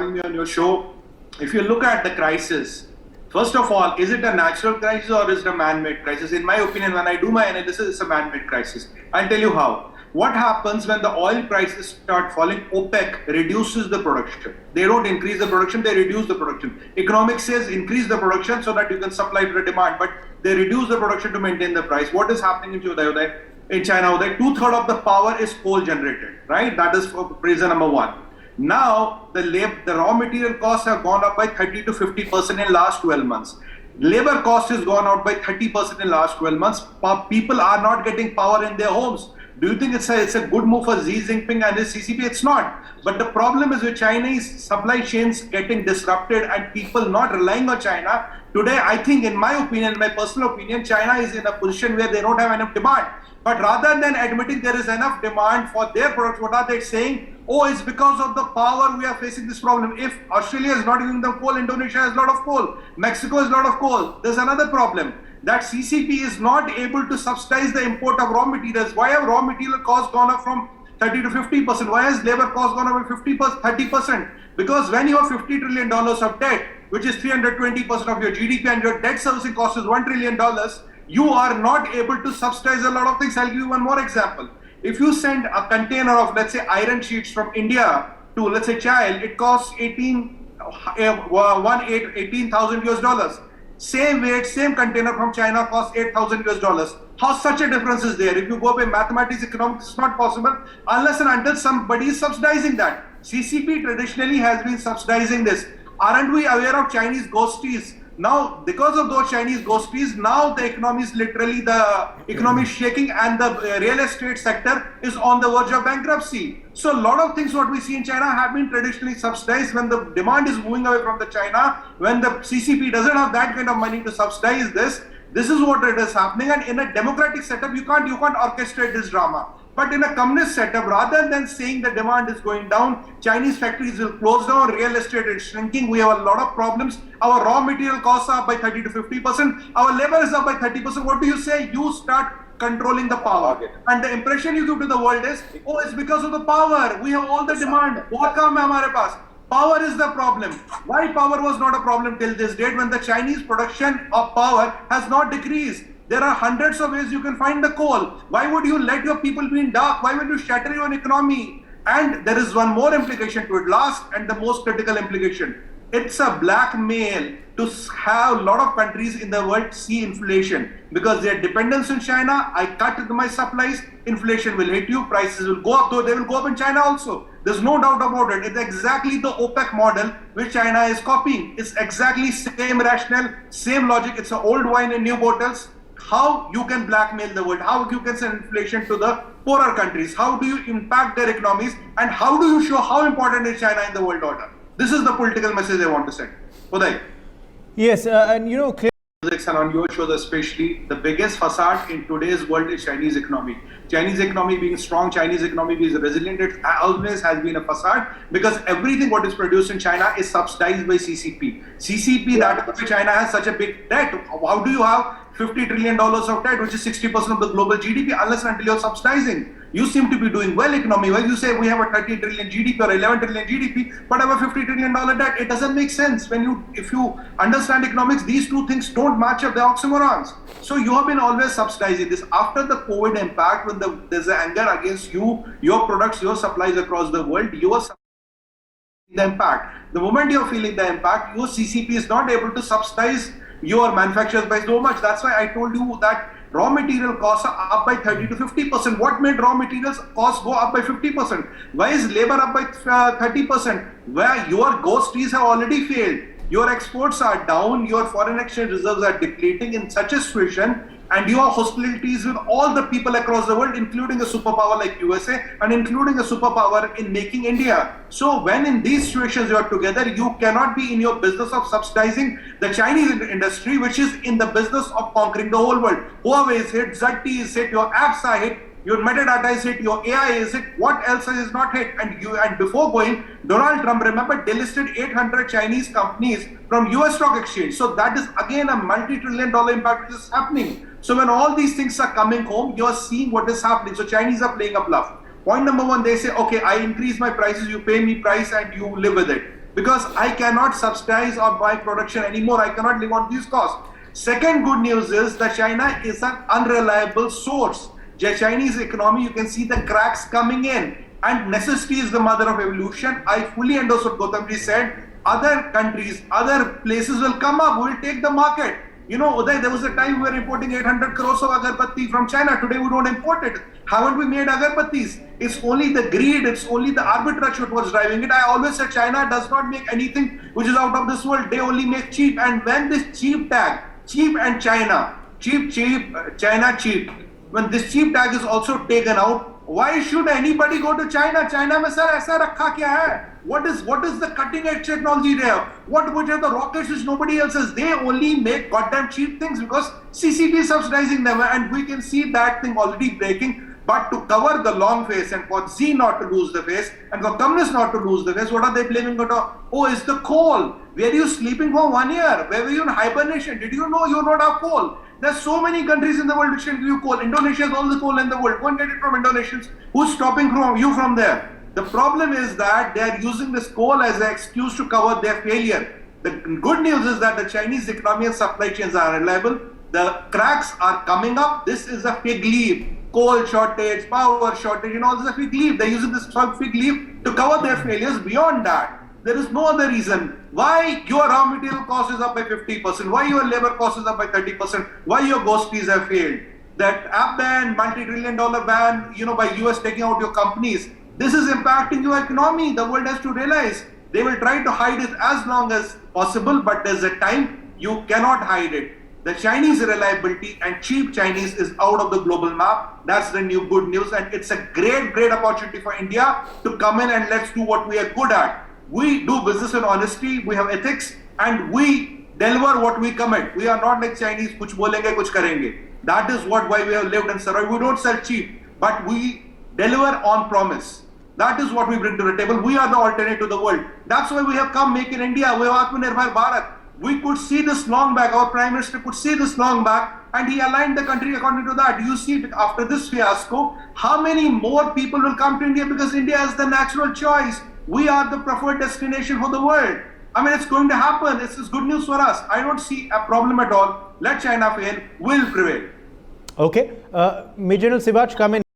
having me on your show. If you look at the crisis, first of all, is it a natural crisis or is it a man-made crisis? In my opinion, when I do my analysis, it's a man-made crisis. I'll tell you how. What happens when the oil prices start falling? OPEC reduces the production. They don't increase the production, they reduce the production. Economics says increase the production so that you can supply to the demand, but they reduce the production to maintain the price. What is happening in China? In China, 2/3 of the power is coal generated, right? That is reason number one. Now, the raw material costs have gone up by 30 to 50% in last 12 months. Labor cost has gone up by 30% in last 12 months. People are not getting power in their homes. Do you think it's a good move for Xi Jinping and his CCP? It's not. But the problem is with Chinese supply chains getting disrupted and people not relying on China. Today, I think, in my opinion, my personal opinion, China is in a position where they don't have enough demand. But rather than admitting there is enough demand for their products, what are they saying? Oh, it's because of the power we are facing this problem. If Australia is not using the coal, Indonesia has a lot of coal, Mexico has a lot of coal. There's another problem. That CCP is not able to subsidize the import of raw materials. Why have raw material costs gone up from 30 to 50%? Why has labor costs gone up by 30%? Because when you have $50 trillion of debt, which is 320% of your GDP, and your debt servicing cost is $1 trillion, you are not able to subsidize a lot of things. I'll give you one more example. If you send a container of, let's say, iron sheets from India to, let's say, Chile, it costs 18,000 US dollars. Same weight, same container from China costs 8,000 US dollars. How such a difference is there? If you go by mathematics, economics, it's not possible unless and until somebody is subsidizing that. CCP traditionally has been subsidizing this. Aren't we aware of Chinese ghosties? Now, because of those Chinese ghosties, now the economy is shaking and the real estate sector is on the verge of bankruptcy. So a lot of things what we see in China have been traditionally subsidized. When the demand is moving away from the China, when the CCP doesn't have that kind of money to subsidize this is what it is happening. And in a democratic setup, you can't orchestrate this drama. But in a communist setup, rather than saying the demand is going down, Chinese factories will close down, real estate is shrinking, we have a lot of problems. Our raw material costs are up by 30 to 50%, our labor is up by 30%. What do you say? You start controlling the power. And the impression you give to the world is, oh, it's because of the power. We have all the demand. What come hamare paas? Power is the problem. Why power was not a problem till this date when the Chinese production of power has not decreased? There are hundreds of ways you can find the coal. Why would you let your people be in dark? Why would you shatter your economy? And there is one more implication to it, last and the most critical implication. It's a blackmail to have a lot of countries in the world see inflation because their dependence on China. I cut my supplies, inflation will hit you, prices will go up, though they will go up in China also. There's no doubt about it. It's exactly the OPEC model which China is copying. It's exactly same rationale, same logic. It's an old wine in new bottles. How you can blackmail the world, how you can send inflation to the poorer countries, how do you impact their economies, and how do you show how important is China in the world order? This is the political message I want to send. Uday. Yes, and And on your shows especially, the biggest facade in today's world is Chinese economy. Chinese economy being strong, Chinese economy being resilient, it always has been a facade because everything what is produced in China is subsidized by CCP. CCP, that is why China has such a big debt. How do you have $50 trillion of debt, which is 60% of the global GDP, unless and until you're subsidizing? You seem to be doing well economy-wise. You say we have a 30 trillion GDP or 11 trillion GDP, but have a $50 trillion debt. It doesn't make sense. If you understand economics, these two things don't match up, they're oxymorons. So you have been always subsidizing this. After the COVID impact, when there's an anger against you, your products, your supplies across the world, you are the impact. The moment you're feeling the impact, your CCP is not able to subsidize your manufacturers by so much. That's why I told you that raw material costs are up by 30 to 50%. What made raw materials costs go up by 50%? Why is labor up by 30%? Where your ghosties have already failed. Your exports are down, your foreign exchange reserves are depleting in such a situation, and you have hostilities with all the people across the world, including a superpower like USA and including a superpower in making India. So when in these situations you are together, you cannot be in your business of subsidizing the Chinese industry, which is in the business of conquering the whole world. Huawei is hit, ZTE is hit, your apps are hit, your metadata is hit, your AI is hit, what else is not hit? And before going, Donald Trump, remember, delisted 800 Chinese companies from US stock exchange. So that is again a multi-trillion dollar impact which is happening. So when all these things are coming home, you are seeing what is happening. So Chinese are playing a bluff. Point number one, they say, okay, I increase my prices, you pay me price and you live with it. because I cannot subsidize or buy production anymore. I cannot live on these costs. Second good news is that China is an unreliable source. The Chinese economy, you can see the cracks coming in, and necessity is the mother of evolution. I fully endorse what Gautamji said. Other countries, other places will come up, we will take the market. You know, Uday, there was a time we were importing 800 crores of agarbatti from China. Today we don't import it. Haven't we made agarbattis? It's only the greed, it's only the arbitrage that was driving it. I always said China does not make anything which is out of this world. They only make cheap. And when this cheap tag, cheap and China, cheap, China cheap, when this cheap tag is also taken out, why should anybody go to China? China mein sir aisa rakha kya hai? What is the cutting edge technology there? Which are the rockets which nobody else has? They only make goddamn cheap things because CCP is subsidizing them, and we can see that thing already breaking. But to cover the long face and for Z not to lose the face and for communists not to lose the face, what are they blaming it on? Oh, it's the coal. Were you sleeping for 1 year? Where were you in hibernation? Did you know you don't have coal? There's so many countries in the world which can give you coal. Indonesia has all the coal in the world. Go and get it from Indonesians. Who's stopping you from there? The problem is that they are using this coal as an excuse to cover their failure. The good news is that the Chinese economy and supply chains are unreliable. The cracks are coming up. This is a fig leaf. Coal shortage, power shortage, all this is a fig leaf. They're using this fig leaf to cover their failures. Beyond that, there is no other reason why your raw material cost is up by 50%, why your labor cost is up by 30%, why your ghosties have failed. That app ban, multi-trillion-dollar ban, by US taking out your companies, this is impacting your economy. The world has to realize. They will try to hide it as long as possible, but there's a time you cannot hide it. The Chinese reliability and cheap Chinese is out of the global map. That's the new good news, and it's a great opportunity for India to come in and let's do what we are good at. We do business with honesty, we have ethics, and we deliver what we commit. We are not like Chinese, kuch bolenge, kuch karenge. That is why we have lived and survived. We don't sell cheap, but we deliver on promise. That is what we bring to the table. We are the alternate to the world. That's why we have come Make in India. We have Atmanirbhar Bharat. We could see this long back. Our Prime Minister could see this long back, and he aligned the country according to that. You see, after this fiasco, how many more people will come to India because India is the natural choice. We are the preferred destination for the world. I mean, it's going to happen. This is good news for us. I don't see a problem at all. Let China fail. We'll prevail. Okay. Major General Sivaj, come in.